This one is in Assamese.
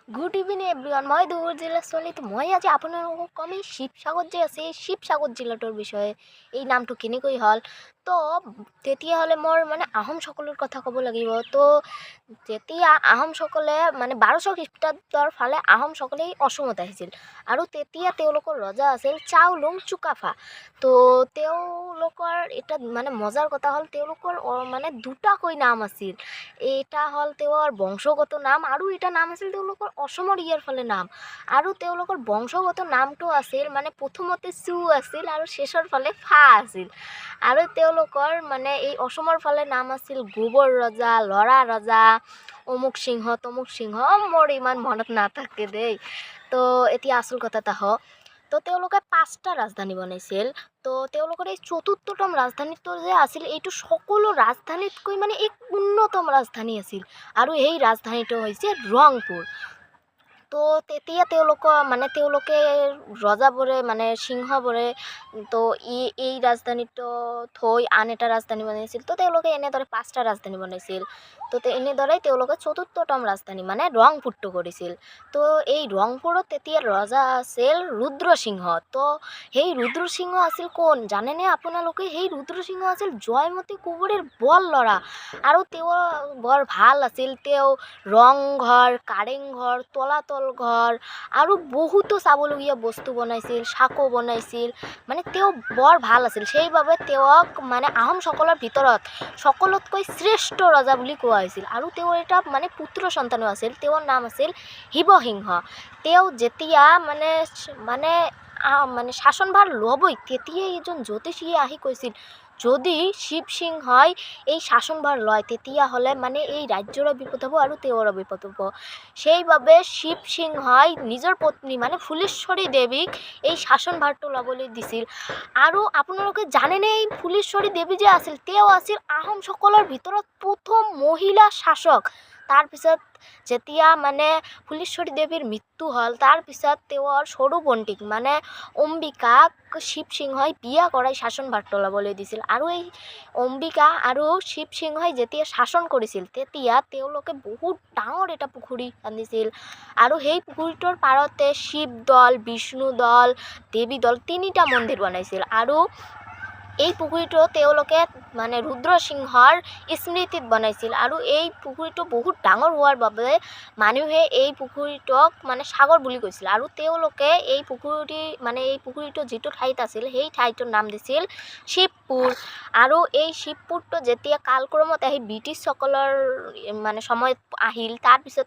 গুড ইভিনিং এভৰিওয়ান, মই ডিব্ৰুগড় জিলাৰ ছোৱালী। তো মই আজি আপোনালোকক ক'ম এই শিৱসাগৰ যে আছে, এই শিৱসাগৰ জিলাটোৰ বিষয়ে। এই নামটো কেনেকৈ হ'ল, তো তেতিয়াহ'লে মোৰ মানে আহোমসকলৰ কথা ক'ব লাগিব। তো যেতিয়া আহোমসকলে মানে 1200 খ্ৰীষ্টাব্দৰ ফালে আহোমসকলে এই অসমত আহিছিল, আৰু তেতিয়া তেওঁলোকৰ ৰজা আছিল চাওলুং চুকাফা। তো তেওঁলোকৰ এটা মানে মজাৰ কথা হ'ল, তেওঁলোকৰ মানে দুটাকৈ নাম আছিল। এটা হ'ল তেওঁৰ বংশগত নাম, আৰু এটা নাম আছিল তেওঁলোকৰ অসমৰ ইয়াৰ ফালে নাম। আৰু তেওঁলোকৰ বংশগত নামটো আছিল মানে প্ৰথমতে চু আছিল আৰু শেষৰ ফালে ফা আছিল। আৰু তেওঁলোকৰ মানে এই অসমৰ ফালে নাম আছিল গোবৰ ৰজা, ল'ৰা ৰজা, অমুক সিংহ তমুক সিংহ, মোৰ ইমান মনত নাথাকে দেই। তো এতিয়া আচল কথা এটা হওক, তো তেওঁলোকে 5টা ৰাজধানী বনাইছিল। তো তেওঁলোকৰ এই চতুৰ্থতম ৰাজধানীটো যে আছিল, এইটো সকলো ৰাজধানীতকৈ মানে এক উন্নতম ৰাজধানী আছিল, আৰু এই ৰাজধানীটো হৈছে ৰংপুৰ। তো তেতিয়া তেওঁলোকে ৰজাবোৰে মানে সিংহবোৰে তো এই ৰাজধানীটো থৈ আন এটা ৰাজধানী বনাইছিল। তো তেওঁলোকে এনেদৰে 5টা ৰাজধানী বনাইছিল। তো এনেদৰে তেওঁলোকে চতুৰ্থতম ৰাজধানী মানে ৰংপুৰটো কৰিছিল। তো এই ৰংপুৰত তেতিয়া ৰজা আছিল ৰুদ্ৰসিংহ। তো সেই ৰুদ্ৰসিংহ আছিল কোন জানেনে আপোনালোকে? সেই ৰুদ্ৰসিংহ আছিল জয়মতী কোঁৱৰীৰ বৰ ল'ৰা, আৰু তেওঁ বৰ ভাল আছিল। তেওঁ ৰংঘৰ, কাৰেংঘৰ, তলাতল ঘৰ আৰু বহুতো চাবলগীয়া বস্তু বনাইছিল, চাকো বনাইছিল। মানে তেওঁ বৰ ভাল আছিল, সেইবাবে তেওঁক মানে আহোমসকলৰ ভিতৰত সকলোতকৈ শ্ৰেষ্ঠ ৰজা বুলি কোৱা হৈছিল। আৰু তেওঁৰ এটা মানে পুত্ৰ সন্তানো আছিল, তেওঁৰ নাম আছিল শিৱসিংহ। তেওঁ যেতিয়া মানে শাসনভাৰ ল'বই, তেতিয়াই এজন জ্যোতিষীয়ে আহি কৈছিল, যদি শিৱসিংহই এই শাসনভাৰ লয় তেতিয়াহ'লে মানে এই ৰাজ্যৰো বিপদ হ'ব আৰু তেওঁৰো বিপদ হ'ব। সেইবাবে শিৱসিংহই নিজৰ পত্নী মানে ফুলেশ্বৰী দেৱীক এই শাসনভাৰটো ল'বলৈ দিছিল। আৰু আপোনালোকে জানেনে, এই ফুলেশ্বৰী দেৱী যে আছিল, তেওঁ আছিল আহোমসকলৰ ভিতৰত প্ৰথম মহিলা শাসক। তাৰপিছত যেতিয়া মানে ফুলেশ্বৰী দেৱীৰ মৃত্যু হ'ল, তাৰপিছত তেওঁৰ সৰু ভণ্টিক মানে অম্বিকাক শিৱসিংহই বিয়া কৰাই শাসনভাৰটো ল'বলৈ দিছিল। আৰু এই অম্বিকা আৰু শিৱসিংহই যেতিয়া শাসন কৰিছিল, তেতিয়া তেওঁলোকে বহুত ডাঙৰ এটা পুখুৰী খান্দিছিল, আৰু সেই পুখুৰীটোৰ পাৰতে শিৱদৌল, বিষ্ণুদৌল, দেৱীদৌল 3টা মন্দিৰ বনাইছিল। আৰু এই পুখুৰীটো তেওঁলোকে মানে ৰুদ্ৰসিংহৰ স্মৃতিত বনাইছিল। আৰু এই পুখুৰীটো বহুত ডাঙৰ হোৱাৰ বাবে মানুহে এই পুখুৰীটোক মানে সাগৰ বুলি কৈছিল। আৰু তেওঁলোকে এই পুখুৰীটো যিটো ঠাইত আছিল, সেই ঠাইটোৰ নাম দিছিল শিৱপুৰ। আৰু এই শিৱপুৰটো যেতিয়া কালক্ৰমত আহি ব্ৰিটিছসকলৰ মানে সময়ত আহিল, তাৰপিছত